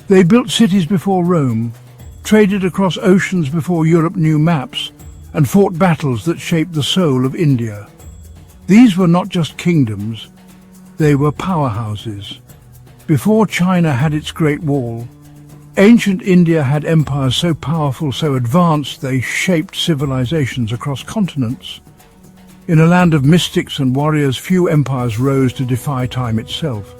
They built cities before Rome, traded across oceans before Europe knew maps, and fought battles that shaped the soul of India. These were not just kingdoms, they were powerhouses. Before China had its Great Wall, ancient India had empires so powerful, so advanced, they shaped civilizations across continents. In a land of mystics and warriors, few empires rose to defy time itself.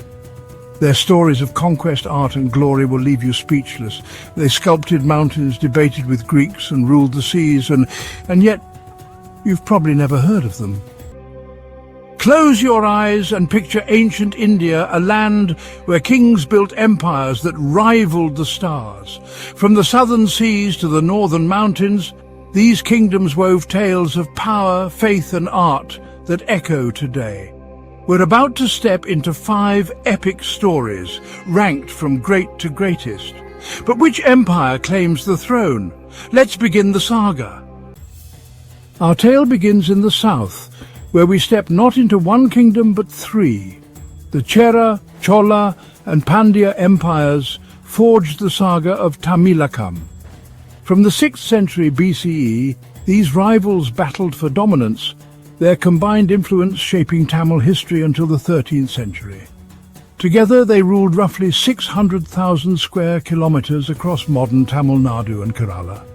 Their stories of conquest, art and glory will leave you speechless. They sculpted mountains, debated with Greeks and ruled the seas, and yet you've probably never heard of them. Close your eyes and picture ancient India, a land where kings built empires that rivaled the stars. From the southern seas to the northern mountains, these kingdoms wove tales of power, faith and art that echo today. We're about to step into 5 epic stories, ranked from great to greatest. But which empire claims the throne? Let's begin the saga. Our tale begins in the south, where we step not into one kingdom but 3. The Chera, Chola and Pandya empires forged the saga of Tamilakam. From the 6th century BCE, these rivals battled for dominance, their combined influence shaping Tamil history until the 13th century. Together they ruled roughly 600,000 square kilometers across modern Tamil Nadu and Kerala.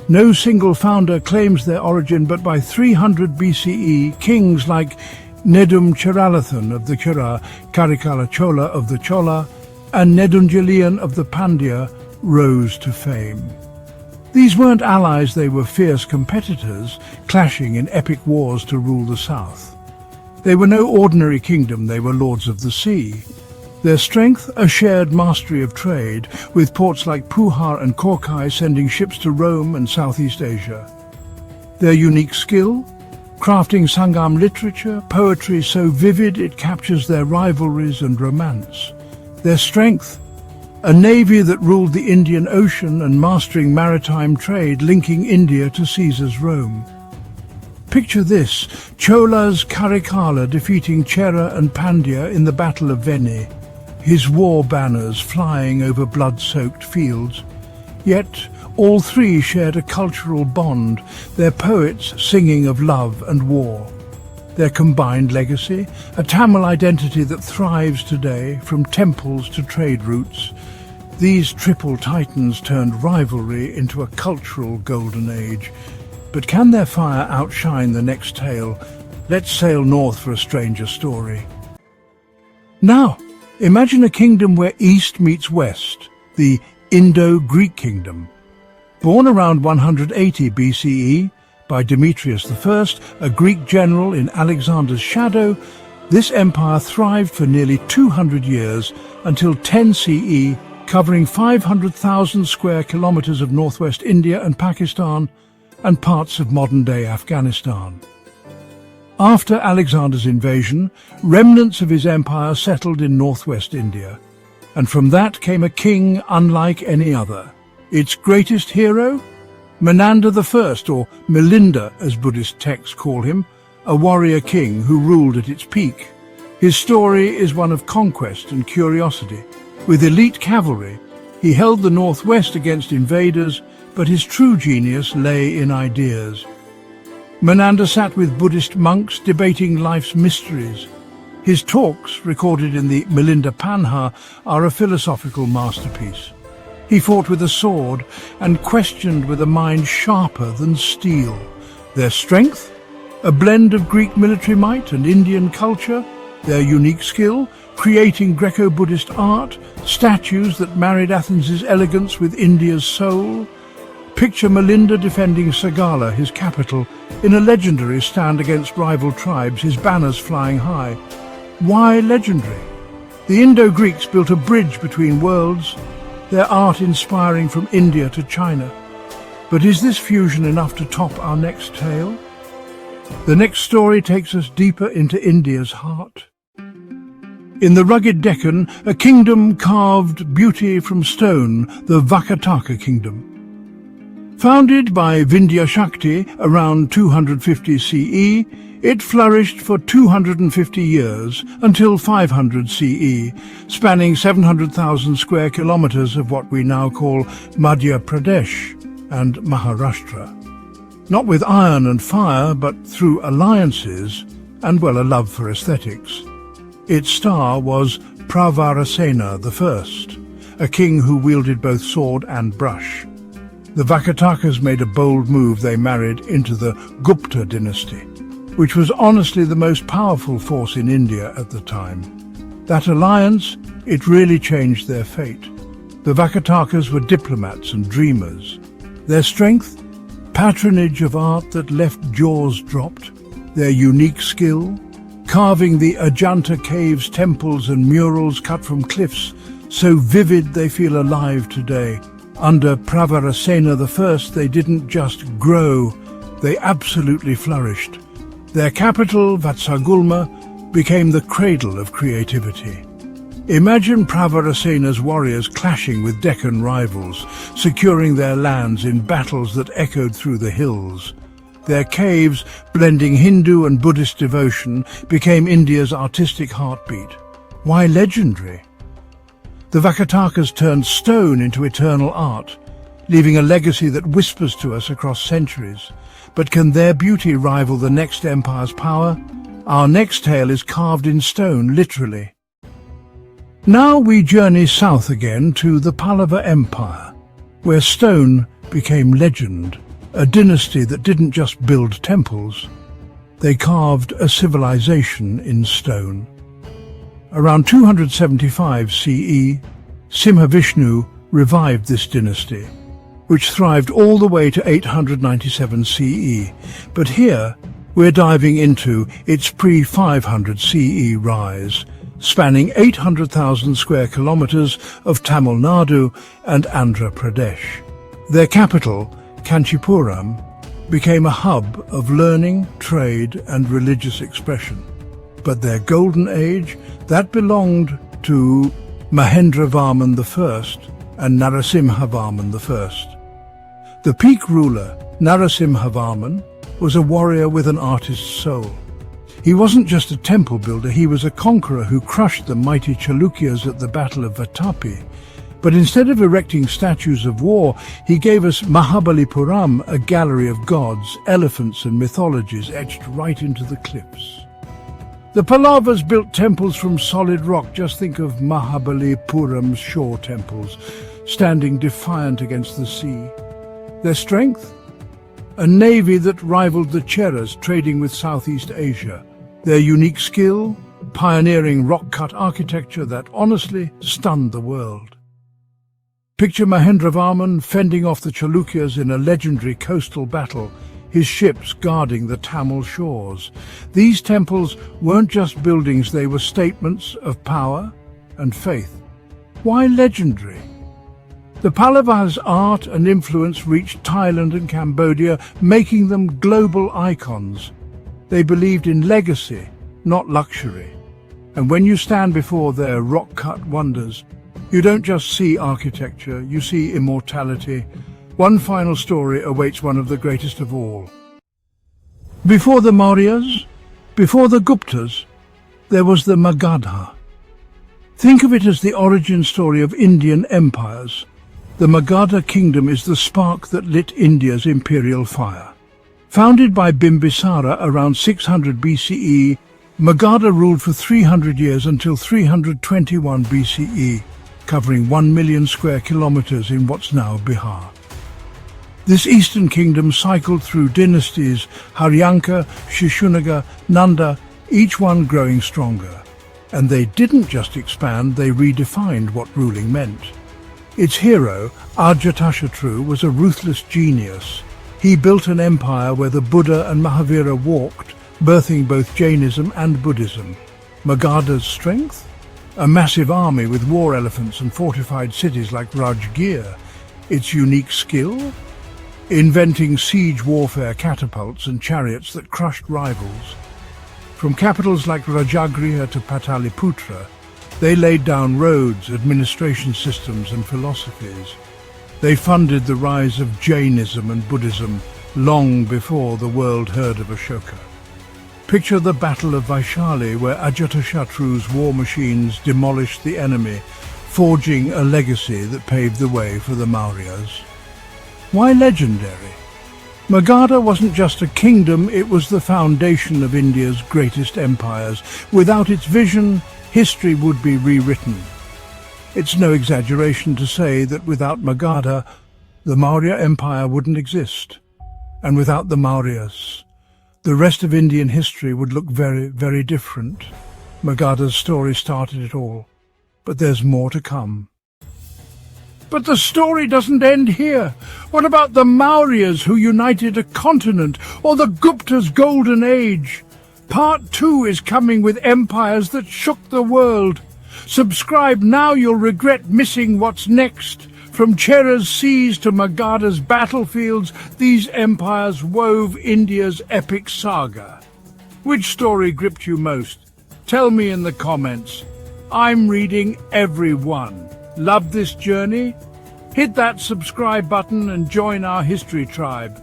No single founder claims their origin, but by 300 BCE, kings like Nedum Cheralathan of the Chera, Karikala Chola of the Chola, and Nedunjalian of the Pandya rose to fame. These weren't allies, they were fierce competitors, clashing in epic wars to rule the south. They were no ordinary kingdom, they were lords of the sea. Their strength, a shared mastery of trade, with ports like Puhar and Korkai sending ships to Rome and Southeast Asia. Their unique skill, crafting Sangam literature, poetry so vivid it captures their rivalries and romance. Their strength, a navy that ruled the Indian Ocean and mastering maritime trade, linking India to Caesar's Rome. Picture this, Chola's Karikala defeating Chera and Pandya in the Battle of Veni, his war banners flying over blood-soaked fields. Yet all 3 shared a cultural bond, their poets singing of love and war. Their combined legacy, a Tamil identity that thrives today, from temples to trade routes. These triple titans turned rivalry into a cultural golden age. But can their fire outshine the next tale? Let's sail north for a stranger story. Now, imagine a kingdom where east meets west, the Indo-Greek Kingdom. Born around 180 BCE by Demetrius I, a Greek general in Alexander's shadow, this empire thrived for nearly 200 years until 10 CE, covering 500,000 square kilometers of northwest India and Pakistan and parts of modern-day Afghanistan. After Alexander's invasion, remnants of his empire settled in northwest India, and from that came a king unlike any other. Its greatest hero? Menander I, or Milinda as Buddhist texts call him, a warrior king who ruled at its peak. His story is one of conquest and curiosity. With elite cavalry, he held the northwest against invaders, but his true genius lay in ideas. Menander sat with Buddhist monks debating life's mysteries. His talks, recorded in the Milinda Panha, are a philosophical masterpiece. He fought with a sword and questioned with a mind sharper than steel. Their strength? A blend of Greek military might and Indian culture. Their unique skill? Creating Greco-Buddhist art, statues that married Athens' elegance with India's soul. Picture Milinda defending Sagala, his capital, in a legendary stand against rival tribes, his banners flying high. Why legendary? The Indo-Greeks built a bridge between worlds, their art inspiring from India to China. But is this fusion enough to top our next tale? The next story takes us deeper into India's heart. In the rugged Deccan, a kingdom carved beauty from stone, the Vakataka Kingdom. Founded by Vindhya Shakti around 250 CE, It flourished for 250 years until 500 CE, spanning 700,000 square kilometers of what we now call Madhya Pradesh and Maharashtra. Not with iron and fire, but through alliances and, well, a love for aesthetics. Its star was Pravarasena I, a king who wielded both sword and brush. The Vakatakas made a bold move. They married into the Gupta dynasty, which was honestly the most powerful force in India at the time. That alliance, it really changed their fate. The Vakatakas were diplomats and dreamers. Their strength? Patronage of art that left jaws dropped. Their unique skill? Carving the Ajanta caves, temples and murals cut from cliffs, so vivid they feel alive today. Under Pravarasena I, they didn't just grow, they absolutely flourished. Their capital, Vatsagulma, became the cradle of creativity. Imagine Pravarasena's warriors clashing with Deccan rivals, securing their lands in battles that echoed through the hills. Their caves, blending Hindu and Buddhist devotion, became India's artistic heartbeat. Why legendary? The Vakatakas turned stone into eternal art, leaving a legacy that whispers to us across centuries. But can their beauty rival the next empire's power? Our next tale is carved in stone, literally. Now we journey south again to the Pallava Empire, where stone became legend, a dynasty that didn't just build temples. They carved a civilization in stone. Around 275 CE, Simhavishnu revived this dynasty, which thrived all the way to 897 CE. But here, we're diving into its pre-500 CE rise, spanning 800,000 square kilometers of Tamil Nadu and Andhra Pradesh. Their capital, Kanchipuram, became a hub of learning, trade and religious expression. But their golden age, that belonged to Mahendravarman I and Narasimhavarman I. The peak ruler, Narasimhavarman, was a warrior with an artist's soul. He wasn't just a temple builder, he was a conqueror who crushed the mighty Chalukyas at the Battle of Vatapi. But instead of erecting statues of war, he gave us Mahabalipuram, a gallery of gods, elephants and mythologies etched right into the cliffs. The Pallavas built temples from solid rock. Just think of Mahabalipuram's shore temples, standing defiant against the sea. Their strength? A navy that rivaled the Cheras, trading with Southeast Asia. Their unique skill? Pioneering rock-cut architecture that honestly stunned the world. Picture Mahendravarman fending off the Chalukyas in a legendary coastal battle, his ships guarding the Tamil shores. These temples weren't just buildings, they were statements of power and faith. Why legendary? The Pallavas' art and influence reached Thailand and Cambodia, making them global icons. They believed in legacy, not luxury. And when you stand before their rock-cut wonders, you don't just see architecture, you see immortality. One final story awaits one of the greatest of all. Before the Mauryas, before the Guptas, there was the Magadha. Think of it as the origin story of Indian empires. The Magadha Kingdom is the spark that lit India's imperial fire. Founded by Bimbisara around 600 BCE, Magadha ruled for 300 years until 321 BCE, covering 1 million square kilometers in what's now Bihar. This eastern kingdom cycled through dynasties Haryanka, Shishunaga, Nanda, each one growing stronger. And they didn't just expand, they redefined what ruling meant. Its hero, Ajatashatru, was a ruthless genius. He built an empire where the Buddha and Mahavira walked, birthing both Jainism and Buddhism. Magadha's strength? A massive army with war elephants and fortified cities like Rajgir. Its unique skill? Inventing siege warfare catapults and chariots that crushed rivals. From capitals like Rajagriha to Pataliputra, they laid down roads, administration systems and philosophies. They funded the rise of Jainism and Buddhism long before the world heard of Ashoka. Picture the Battle of Vaishali, where Ajatashatru's war machines demolished the enemy, forging a legacy that paved the way for the Mauryas. Why legendary? Magadha wasn't just a kingdom, it was the foundation of India's greatest empires. Without its vision, history would be rewritten. It's no exaggeration to say that without Magadha, the Maurya Empire wouldn't exist. And without the Mauryas, the rest of Indian history would look very, very different. Magadha's story started it all, but there's more to come. But the story doesn't end here. What about the Mauryas who united a continent, or the Gupta's golden age? Part 2 is coming with empires that shook the world. Subscribe now, you'll regret missing what's next. From Chera's seas to Magadha's battlefields, these empires wove India's epic saga. Which story gripped you most? Tell me in the comments. I'm reading every one. Love this journey? Hit that subscribe button and join our history tribe.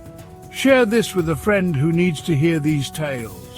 Share this with a friend who needs to hear these tales.